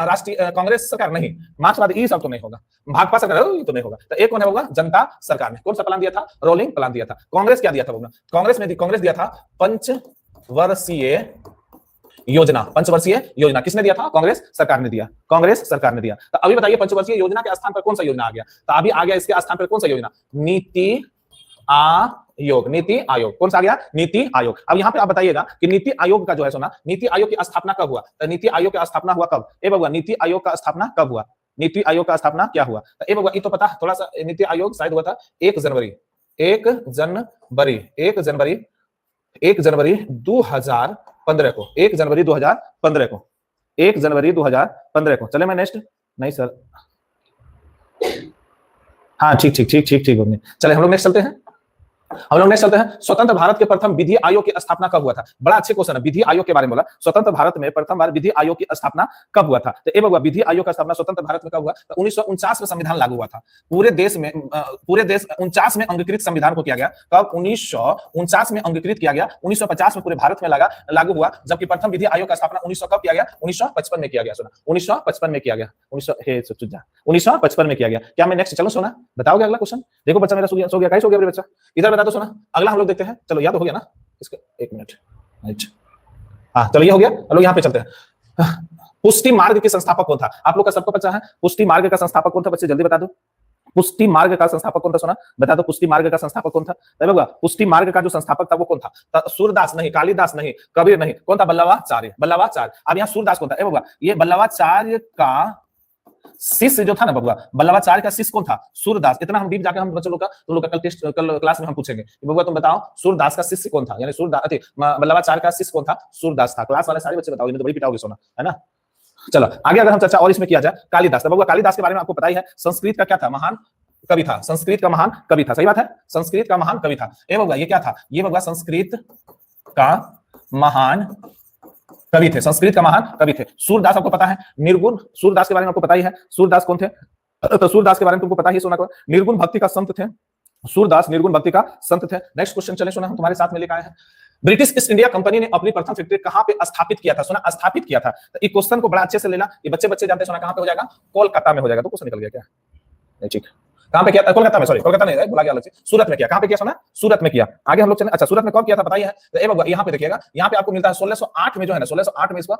S1: राष्ट्रीय कांग्रेस सरकार नहीं, मार्क्सवादी, ये सब तो नहीं होगा, भाजपा सरकार तो नहीं होगा। तो एक कौन है बाबा? जनता सरकार ने कौन सा प्लान दिया था? रोलिंग प्लान दिया था। कांग्रेस क्या दिया था बाबा? कांग्रेस दिया था पंचवर्षीय योजना। पंचवर्षीय योजना किसने दिया था? कांग्रेस सरकार ने दिया, कांग्रेस सरकार ने दिया। तो अभी बताइए पंचवर्षीय योजना के स्थान पर कौन सा योजना आ गया? तो अभी आ गया इसके स्थान पर कौन सा योजना? नीति आयोग। नीति आयोग कौन सा आ गया? नीति आयोग। अब यहाँ पे आप बताइएगा कि नीति आयोग का जो है सोना, नीति आयोग की स्थापना कब हुआ? तो नीति आयोग की स्थापना हुआ कब? ए बाबा, नीति आयोग का स्थापना कब हुआ? नीति आयोग का स्थापना क्या हुआ? तो ए बाबा ये तो पता थोड़ा सा, नीति आयोग शायद हुआ था 1 जनवरी 2015 को, 1 जनवरी 2015 को, 1 जनवरी 2015 को। चले मैं नेक्स्ट, नहीं सर, हाँ ठीक। चले हम लोग नेक्स्ट चलते हैं। स्वतंत्र भारत के प्रथम विधि आयोग की स्थापना कब हुआ था? बड़ा अच्छे क्वेश्चन है, विधि आयोग के बारे में बोला। स्वतंत्र भारत में प्रथम बार विधि आयोग की स्थापना कब हुआ था? तो ए बाबा, विधि आयोग का स्थापना स्वतंत्र भारत में कब हुआ? तो 1949 में संविधान लागू हुआ था पूरे देश 49 में अंगीकृत संविधान को किया गया। कब? 1949 में अंगीकृत किया गया, 1950 में पूरे भारत में लागू हुआ। जबकि प्रथम विधि आयोग का स्थापना 1900 कब किया गया? 1955 में किया गया। सुना, 1955 में किया गया, 1955 में किया गया। क्या मैं नेक्स्ट चलो सोना, बताओगे अगला क्वेश्चन? देखो बच्चा मेरा सो गया, कैसे हो गया बच्चा? इधर बता दो सोना। अगला हम लोग देखते हैं, चलो याद हो गया ना इसका? 1 मिनट, हाँ चलो ये हो गया। हम लोग यहाँ पे चलते हैं। पुष्टि मार्ग के संस्थापक कौन था? आप लोग का सबको पता है पुष्टि मार्ग का संस्थापक कौन था? बच्चे जल्दी बता दो, पुष्टि मार्ग का संस्थापक कौन था? सुना, बता दो पुष्टि मार्ग का संस्थापक कौन था? पुष्टि मार्ग का जो संस्थापक था वो कौन था? सूरदास नहीं, कालिदास नहीं, कबीर नहीं, कौन था? बल्लवाचार्य। बल्लवाचार्य। अब यहाँ सूरदास कौन था? ये बल्लवाचार्य का शिष्य जो था ना बबुआ, बल्लवाचार्य का शिष्य कौन था? सूरदास। इतना हम डीप जाकर हम बच्चों लोग का, तुम लोग का कल टेस्ट, कल क्लास में हम पूछेंगे कि बबुआ तुम बताओ सूरदास का शिष्य कौन था, यानी सूरदास बल्लवाचार्य का शिष्य कौन था? सूरदास था। क्लास वाले सारे बच्चे बताओ, तो बड़ी पिटाओगे सोना, है ना। चलो आगे अगर हम चर्चा और इसमें किया जाए, कालिदास। बबुआ कालिदास के बारे में आपको पता ही है, संस्कृत का क्या था? महान कवि था। संस्कृत का महान कवि था, सही बात है, संस्कृत का महान कवि था। ये क्या था? ये बबुआ संस्कृत का महान कवि थे, संस्कृत का महान कवि थे। सूरदास आपको पता है, निर्गुण। सूरदास के बारे में आपको पता ही है, सूरदास कौन थे? तो सूरदास के बारे में तुमको पता ही सोना को, निर्गुण भक्ति का संत थे। सूरदास निर्गुण भक्ति का संत थे। नेक्स्ट क्वेश्चन चले सोना, हम तुम्हारे साथ में लेकर आए हैं। ब्रिटिश ईस्ट इंडिया कंपनी ने अपनी प्रथम फैक्ट्री कहां पे स्थापित किया था? सुना, स्थापित किया था। तो इस क्वेश्चन को बड़ा अच्छे से लेना, ये बच्चे जानते हैं सोना, कहां पे हो जाएगा? कोलकाता में हो जाएगा। तो क्वेश्चन निकल गया क्या? नहीं, ठीक। कहां पे किया था? कोलकाता में, सॉरी कोलकाता नहीं, भुला गया अलग से। सूरत में किया। कहां पे किया सोना? सूरत में किया। आगे हम लोग चले, अच्छा सूरत में कब किया था बताइए। तो यहाँ पे देखिएगा, यहाँ पे आपको मिलता है 1608 में, जो है ना 1608 में इसको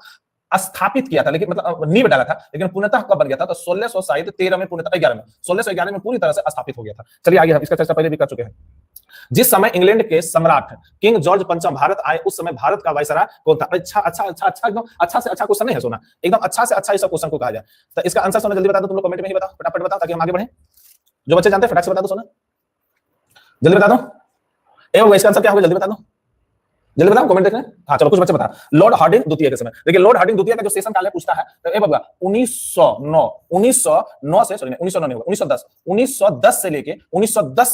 S1: स्थापित किया था, लेकिन मतलब नींव डाला था, लेकिन पूर्णतः कब बन गया था? तो 1613 में, पूर्णतः 11 में, 1611 में पूरी तरह से स्थापित हो गया था। चलिए आगे, हम इसका चर्चा पहले भी कर चुके हैं। जिस समय इंग्लैंड के सम्राट किंग जॉर्ज पंचम भारत आए, उस समय भारत का वायसराय कौन था? एकदम अच्छा से अच्छा क्वेश्चन नहीं है सोना, एकदम अच्छा से अच्छा इस क्वेश्चन को कहा जाए। तो इसका आंसर सोना जल्दी बता दो, तुम लोग कमेंट में ही बताओ, फटाफट बताओ ताकि हम आगे बढ़े। जो बच्चे जानते हैं फटाक से बता दो सोना, जल्दी बता दो। इसका आंसर क्या होगा? जल्दी बता दो, जल्दी बताओ, कमेंट देख रहे हैं। हाँ चलो, कुछ बच्चे बता। लॉर्ड हार्डिंग द्वितीय के समय, देखिए लॉर्ड हार्डिंग द्वितीय का जो सेशन काल है पूछता है, तो 1909 से, सॉरी 1909 नहीं होगा, 1910 से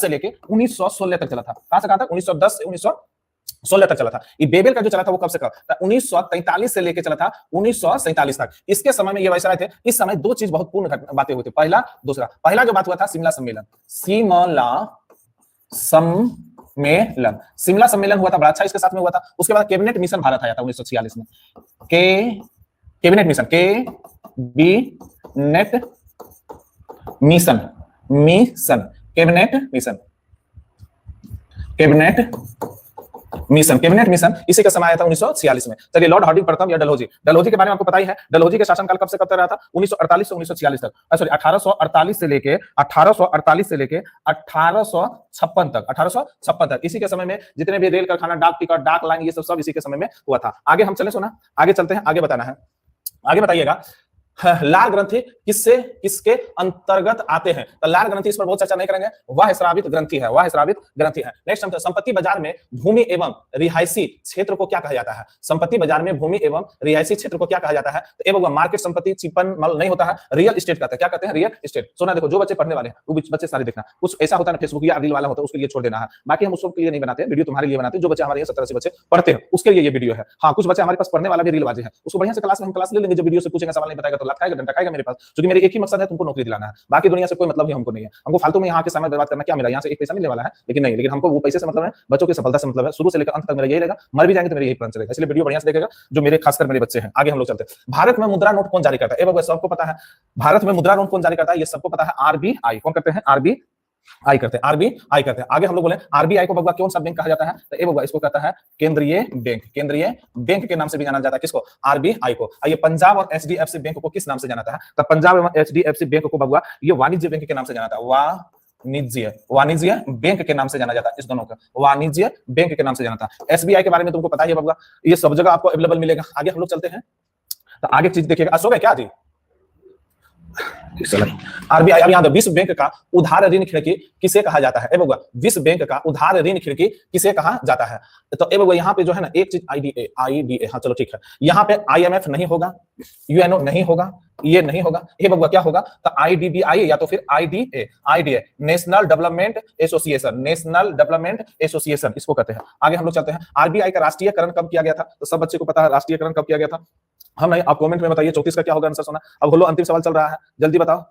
S1: लेके 1916 तक चला था। कहां से कहां तक? 1910 से 1916 तक चला था। ये बेबेल का जो चला था वो कब से कब? 1943 से लेके चला था 1947 तक। इसके समय में ये वायसराय थे। इस समय दो चीज बहुत पूर्ण बातें हुई थी। पहला जो बात हुआ था शिमला सम्मेलन, शिमला सम्मेलन हुआ था, बड़ा अच्छा इसके साथ में हुआ था। उसके बाद कैबिनेट मिशन भारत आया था 1946 में। कैबिनेट मिशन इसी का समय आया था 1946 में। चलिए लॉर्ड हार्डिंग प्रथम या डलहौजी के बारे में आपको पता ही है। डलहौजी के शासनकाल कब से कब तक रहा था? 1948 से 1946 तक, सॉरी 1848 से लेके 1856 तक। इसी के समय में जितने भी रेल कारखाना, डाक टिकट, डाक लाइन, ये सब इसी के समय में हुआ था। आगे हम चले सोना, आगे चलते हैं, आगे बताना है। आगे बताइएगा, लाल ग्रंथि किसके अंतर्गत आते हैं? तो लाल ग्रंथि, इस पर बहुत चर्चा नहीं करेंगे, वह श्रावित ग्रंथि है, नेक्स्ट संपत्ति बाजार में भूमि एवं रिहायशी क्षेत्र को क्या कहा जाता है? संपत्ति बाजार में भूमि एवं रिहायशी क्षेत्र को क्या कहा जाता है? तो एवं मार्केट संपत्ति चिपन मल नहीं होता है, रियल एस्टेट कहते हैं। क्या कहते हैं? Real estate. सोना देखो, जो बच्चे पढ़ने वाले हैं वो बच्चे सारे देखना, कुछ ऐसा होता है ना फेसबुक या रील वाला होता है, उसके लिए छोड़ देना है। बाकी हम उसके लिए नहीं बनाते, वीडियो तुम्हारे लिए बनाते हैं। जो बच्चे हमारे 70-80 बच्चे पढ़ते हैं उसके लिए ये वीडियो है। हाँ, कुछ बच्चे हमारे पास पढ़ने वाला भी रील बाजी है, उसको बढ़िया से क्लास में हम क्लास ले लेंगे। जो वीडियो से पूछेंगे, सवाल नहीं बताएगा तो लटकाएगा, डंडा खाएगा मेरे पास, क्योंकि मेरे एक ही मकसद है, तुमको नौकरी दिलाना है। बाकी दुनिया से कोई मतलब ही हमको नहीं है। हमको फालतू में यहाँ के समय बर्बाद करना क्या मेरा, यहाँ से एक पैसा मिलने वाला है लेकिन हमको वो पैसे से मतलब है, बच्चों की सफलता से मतलब है। शुरू से लेकर अंत तक मेरा यही रहेगा, मर भी जाएंगे तो मेरा यही प्लान चलेगा। इसलिए वीडियो बढ़िया से देखेगा जो मेरे खासकर मेरे बच्चे हैं। आगे हम लोग चलते हैं। भारत में मुद्रा नोट कौन जारी करता है? सबको पता है भारत में मुद्रा नोट कौन जारी करता है, ये सबको पता है। आरबीआई। कौन करते हैं? आरबीआई करते हैं। आगे हम लोग बोले आरबीआई को बबुआ कौन सा बैंक कहा जाता है? तो बबुआ इसको कहता है केंद्रीय बैंक के नाम से भी जाना जाता है। किसको? आरबीआई को। ये पंजाब और एचडीएफसी बैंक को किस नाम से जाना जाता है? तो पंजाब एवं एचडीएफसी बैंक को बबुआ ये वाणिज्य बैंक के नाम से जाना जाता है। वाणिज्य बैंक के नाम से जाना जाता है। इस दोनों का वाणिज्य बैंक के नाम से जाना जाता है। एसबीआई के बारे में तुमको पता ही है बबुआ, ये सब जगह आपको अवेलेबल मिलेगा। आगे हम लोग चलते हैं, तो आगे चीज देखिएगा। अशोक है क्या जी? आरबीआई। अब यहाँ विश्व बैंक का उधार ऋण खिड़की किसे कहा जाता है? विश्व बैंक का उधार ऋण खिड़की किसे कहा जाता है? तो यहाँ पे जो है ना एक चीज आईडीए। हाँ चलो ठीक है, यहाँ पे आईएमएफ नहीं होगा, यूएनओ नहीं होगा, ये नहीं होगा। ये बबुआ क्या होगा? तो आईडीबीआई या तो फिर आईडीए नेशनल डेवलपमेंट एसोसिएशन इसको कहते हैं। आगे हम लोग चलते हैं। आरबीआई का राष्ट्रीयकरण कब किया गया था? तो सब बच्चे को पता है राष्ट्रीयकरण कब किया गया था। हम नहीं, आप कमेंट में बताइए 34 का क्या होगा आंसर सोना। अब बोलो, अंतिम सवाल चल रहा है, जल्दी बताओ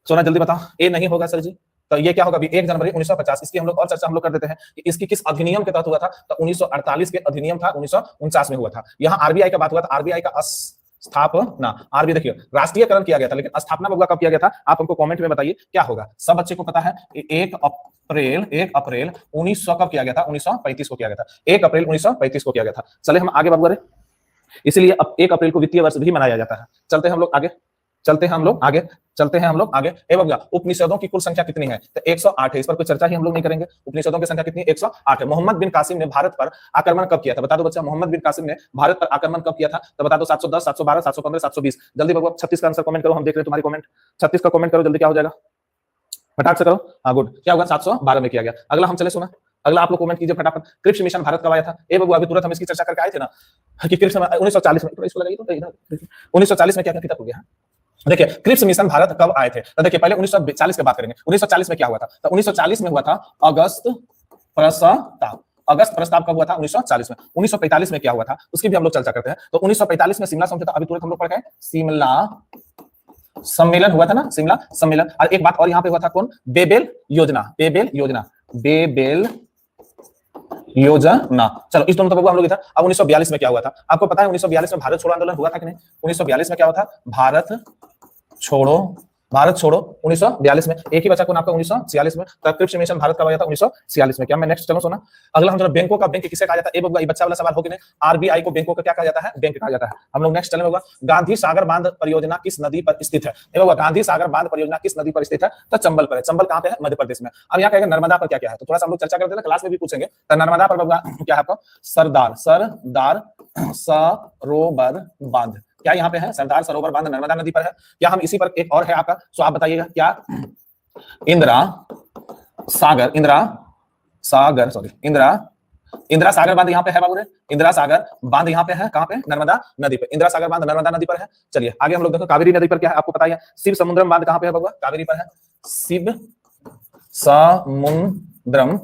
S1: सोना, जल्दी बताओ। ए नहीं होगा सर जी, तो ये क्या होगा? 1 जनवरी 1950। इसकी हम लोग और चर्चा हम लोग कर देते हैं कि इसकी किस अधिनियम के तहत हुआ था। तो 1948 के अधिनियम था, 1949 में हुआ था। यहाँ आरबीआई का बात हुआ था। आरबीआई का स्थापना, आरबीआई देखिए राष्ट्रीयकरण किया गया था, लेकिन स्थापना बबुआ कब किया गया था? आप हमको कमेंट में बताइए क्या होगा। सब बच्चे को पता है 1 अप्रैल 1900 कब किया गया था? 1935 को किया गया था। 1 अप्रैल 1935 को किया गया था। चले हम आगे बाबू, इसीलिए अब 1 अप्रैल को वित्तीय वर्ष भी मनाया जाता है। चलते हैं हम लोग आगे, चलते हैं हम लोग आगे, चलते हैं हम लोग आगे। ए बबुआ, उपनिषदों की कुल संख्या कितनी है? तो 108 है। इस पर कोई चर्चा ही हम लोग नहीं करेंगे। उपनिषदों की संख्या कितनी? 108 है। मोहम्मद बिन कासिम ने भारत पर आक्रमण कब किया था? बता दो बच्चा, मोहम्मद बिन कासिम ने भारत पर आक्रमण कब किया था? तो बता दो 710, 712, 715, 720। जल्दी बबुआ 36 का आंसर कमेंट करो, हम देख रहे हैं तुम्हारी कमेंट। 36 का कमेंट करो जल्दी, क्या हो जाएगा? फटाक से करो। हाँ गुड, क्या होगा? 712 में किया गया। अगला हम चले सुना, अगला आप लोग कमेंट कीजिए फटाफट। क्रिप्स मिशन भारत कब आया था? ए बबुआ, अभी तुरंत हम इसकी चर्चा करके आए थे ना कि क्रिप्स 1940 में, इसको लगाइए तो 1940 में क्या क्या किताब हो गया? देखिए, क्रिप्स मिशन भारत कब आए थे? तो देखिए, पहले 1940 की बात करेंगे। 1940 में क्या हुआ था? तो 1940 में हुआ था अगस्त प्रस्ताव। अगस्त प्रस्ताव कब हुआ था? 1940 में। 1945 में क्या हुआ था उसकी भी हम लोग चर्चा करते हैं। तो 1945 में शिमला समझौता, अभी तुरंत हम लोग पढ़ गए, शिमला सम्मेलन हुआ था ना, शिमला सम्मेलन। और एक बात और यहाँ पे हुआ था, कौन? बेबेल योजना, बेबेल योजना, बेबेल योजना। चलो, इस दोनों तो हम लोग था। अब 1942 में क्या हुआ था? आपको पता है 1942 में भारत छोड़ो आंदोलन हुआ था कि नहीं? 1942 में क्या हुआ था? भारत छोड़ो, भारत छोड़ो 1942 में। एक ही बचा कौन आपका? 1946 में। तब क्रिप्स मिशन भारत कब आया था? 1946 में। क्या मैं नेक्स्ट चलो सुना, अगला हम जरा बैंकों का बैंक किसे कहा जाता है? ये बच्चा वाला सवाल हो कि नहीं? आरबीआई को बैंकों का क्या कहा जाता है? बैंक कहा जाता है। हम लोग नेक्स्ट चले होगा, गांधी सागर बांध परियोजना किस नदी पर स्थित है? गांधी सागर बांध परियोजना किस नदी पर स्थित है? तो चंबल पर है। चंबल कहां पे है? मध्य प्रदेश में। अब यहाँ कहेगा नर्मदा पर क्या क्या है, तो थोड़ा सा हम लोग चर्चा करते हैं, क्लास में भी पूछेंगे। तो नर्मदा पर क्या है आपका? सरदार सरोवर बांध। क्या यहाँ पे है? सरदार सरोवर बांध नर्मदा नदी पर है। क्या हम इसी पर एक और है आपका, तो आप बताइएगा क्या? इंदिरा सागर बांध यहाँ पे है बाबू रे। इंदिरा सागर बांध यहाँ पे है, कहाँ पे? नर्मदा नदी पे। इंदिरा सागर बांध नर्मदा नदी पर है। चलिए आगे हम लोग देखो, कावेरी नदी पर क्या है आपको पता है? शिव समुद्रम बांध कहाँ पे है बाबू? कावेरी पर है। शिव समुद्रम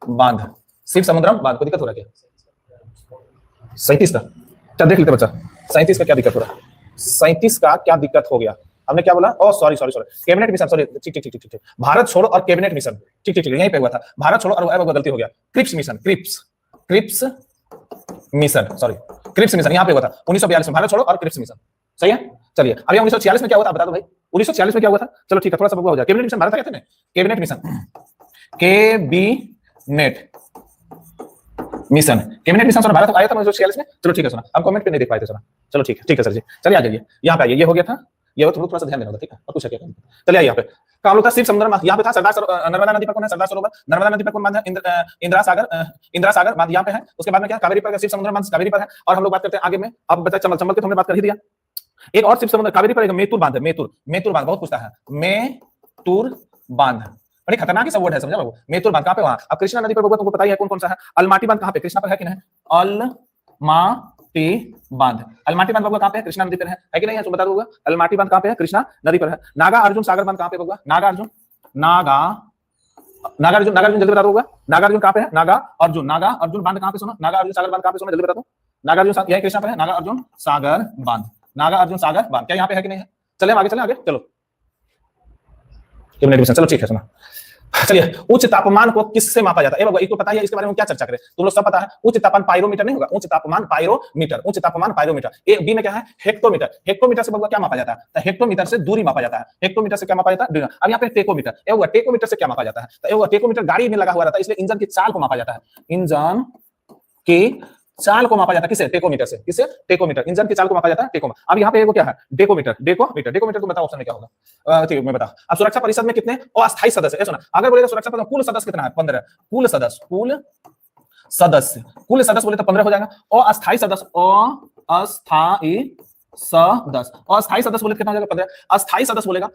S1: बांध, शिव समुद्रम बांध। को दिक्कत हो रहा है क्या? 37 का क्या देख लेते बच्चा? 37 का क्या दिक्कत हो रहा है? 37 का क्या दिक्कत हो गया? हमने क्या बोला? ओ सॉरी, कैबिनेट मिशन, सॉरी, ठीक। भारत छोड़ो और कैबिनेट मिशन, ठीक, यहीं पे हुआ था। भारत छोड़ो और गलती हो गया, Cripps mission, Cripps mission, sorry, Cripps mission यहाँ पे हुआ था 1942 में। भारत छोड़ो और क्रिप्स मिशन, सही है। चलिए अभी 1946 में क्या हुआ था बता दो भाई? 1946 में क्या हुआ था? चलो ठीक है, थोड़ा सा हो जाए। कैबिनेट मिशन भारत कहते हैं, cabinet mission, cabinet mission Bharat आया था 1946 में। चलो ठीक है, सुना हम कमेंट पे नहीं देख पाए थे, सुना। चलो ठीक है सर जी, चलिए आ जाइए यहाँ पे आइए। ये हो गया था, ये थोड़ा सा ध्यान देना होगा, ठीक है? और कुछ है क्या? चलिए यहाँ पे काम लोग था शिव समुद्र, यहाँ पे था सरदार नर्मदा नदी पर कौन है? सरदार सरोवर। नर्मदा नदी पर कौन बांध है? इंदिरा सागर बांध यहाँ पे है। उसके बाद में क्या? कावेरी पर, शिव समुद्र बांध कावेरी पर है। और हम लोग बात करते हैं आगे में, अब बता चंबल की तो हमने बात कर ही दिया। एक और शिव समुद्र कावेरी पर एक मेतुर बांध है, मेतुर बांध बहुत पूछता है। मेतुर बांध बड़ी खतरनाक सा वर्ड है, समझा बाबू? मेतुर बांध कहाँ पे? वहां। अब कृष्णा नदी पर तुमको पता ही है कौन सा है? अलमाटी बांध कहाँ पे? कृष्णा पर है कि नहीं? अलमाटी बांध बाबू कहाँ पे है? कृष्णा नदी पर है कि नहीं है? तुम बता दोगे। अलमाटी बांध कहाँ पे है? कृष्णा नदी पर है। नागा अर्जुन सागर बांध कहाँ पे होगा? नागा अर्जुन जल्दी बता दोगे। नागा अर्जुन कहाँ पे है? नागा अर्जुन बांध कहाँ पे? सुनो, नागा अर्जुन सागर बांध कहाँ पे? सुनो जल्दी बता दो। नागा अर्जुन यही कृष्णा पर है। नागा अर्जुन सागर बांध क्या यहाँ पे है कि नहीं है? चले आगे, चलो चलो ठीक है, सुना। चलिए, उच्च तापमान को किससे मापा जाता है? इसको पता है, इसके बारे में क्या चर्चा करें? तुम लोग सब पता है। उच्च तापमान पाइरोमीटर नहीं होगा? उच्च तापमान पाइरोमीटर। ए बी में क्या है? हेक्टोमीटर से क्या मापा जाता है? तो हेक्टोमीटर से दूरी मापा जाता है। हेक्टोमीटर से क्या मापा जाता है? अब यहाँ पे टेकोमीटर, टेकोमीटर से क्या मापा जाता है? तो टेकोमीटर गाड़ी में लगा हुआ रहता है, इसलिए इंजन की चाल को मापा जाता है। इंजन की चाल को मापा जाता है किसे? टेकोमीटर से। किसे? टेकोमीटर। इंजन की चाल को मापा जाता है टेकोमीटर। अब यहाँ पे क्या है? डेकोमीटर तुम बताओ ऑप्शन में क्या होगा? ठीक है मैं बता। अब सुरक्षा परिषद में कितने अस्थायी सदस्य? सुना, अगर बोलेगा सुरक्षा परिषद कुल सदस्य कितना है? 15। कुल सदस्य बोले तो 15 हो जाएगा। अस्थायी सदस्य बोले कितना हो जाएगा? 15। अस्थायी सदस्य बोलेगा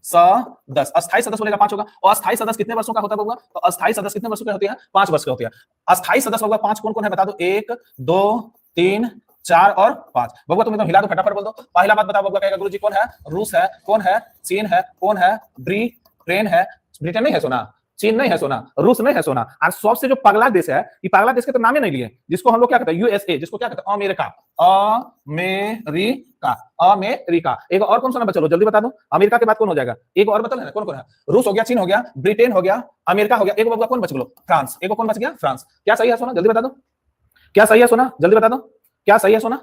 S1: अस्थायी सदस्य बोलेगा 5 होगा। और अस्थायी सदस्य कितने वर्षों का होता है? तो अस्थायी सदस्य कितने वर्षों के होती है? 5 वर्ष के होती है। अस्थायी सदस्य होगा 5 कौन है बता दो? 1 2 3 4 और 5। बबुआ तुम एकदम हिला दो, फटाफट बोल दो। पहला बात बताओ बबुआ, कहेगा गुरुजी कौन है? रूस है। कौन है? चीन है। कौन है? ब्रिटेन है। ब्रिटेन नहीं है सोना, चीन नहीं है सोना, रूस नहीं है सोना। और सबसे जो पगला देश है, ये पगला देश के तो नाम ही नहीं लिए, जिसको हम लोग क्या कहते हैं? यूएसए, जिसको क्या कहते हैं? अमेरिका। एक और कौन सा नंबर? चलो जल्दी बता दो। अमेरिका के बाद कौन हो जाएगा? एक और बता लेना, कौन है? रूस हो गया, चीन हो गया, ब्रिटेन हो गया, अमेरिका हो गया। एक बबुआ कौन बच गया? फ्रांस। एक कौन बच गया? फ्रांस। क्या सही है सोना? जल्दी बता दो। क्या सही है सोना? जल्दी बता दो। क्या सही है सोना?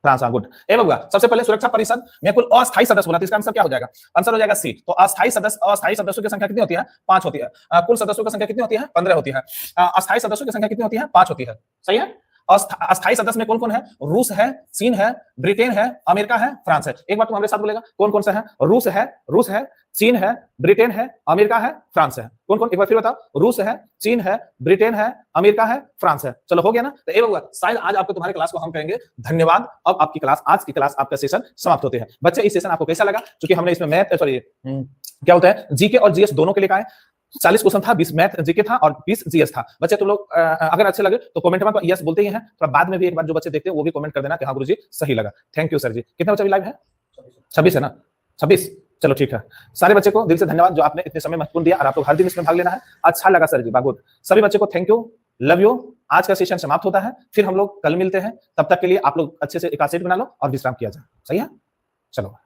S1: फ्रांस। गुड। बबुआ सबसे पहले सुरक्षा परिषद में कुल अस्थायी सदस्य बोला, तो इसका आंसर क्या हो जाएगा? आंसर हो जाएगा सी। तो अस्थायी सदस्यों की संख्या कितनी होती है? 5 होती है। कुल सदस्यों की संख्या कितनी होती है? 15 होती है। अस्थायी सदस्यों की संख्या कितनी होती है? 5 होती है। सही है। अस्थायी सदस्य में कौन कौन है? रूस है, चीन है, ब्रिटेन है, अमेरिका है, फ्रांस है। एक बार तुम हमारे साथ बोलेगा कौन कौन सा है? रूस है, चीन है, ब्रिटेन है, अमेरिका है, फ्रांस है। कौन कौन? एक बार फिर बताओ। रूस है, चीन है, ब्रिटेन है, अमेरिका है, फ्रांस है। चलो हो गया ना? तो ये होगा शायद आज आपको तुम्हारे क्लास को हम कहेंगे धन्यवाद। अब आपकी क्लास, आज की क्लास, आपका सेशन समाप्त होते हैं। बच्चे इस सेशन आपको कैसा लगा? क्योंकि हमने इसमें मैथ, सॉरी क्या होता है, जीके और जीएस दोनों के लिए का है। 40 क्वेश्चन था, 20 मैथ जीके था और 20 जीएस था। बच्चे तुम लोग अगर अच्छे लगे तो कमेंट में यस बोलते ही हैं, थोड़ा बाद में भी एक बार जो बच्चे देखते हैं वो भी कमेंट कर देना कि हाँ गुरुजी सही लगा। थैंक यू सर जी। कितने बच्चे लाइव है? 26 है ना? 26। चलो ठीक है। सारे बच्चे को दिल से धन्यवाद जो आपने इतने समय महत्वपूर्ण दिया और आप लोग हर दिन इसमें भाग लेना है। अच्छा लगा सर जी, बागुड। सभी बच्चे को थैंक यू, लव यू। आज का सेशन समाप्त होता है, फिर हम लोग कल मिलते हैं। तब तक के लिए आप लोग अच्छे से एक सेट बना लो और विश्राम किया जाए। सही है? चलो।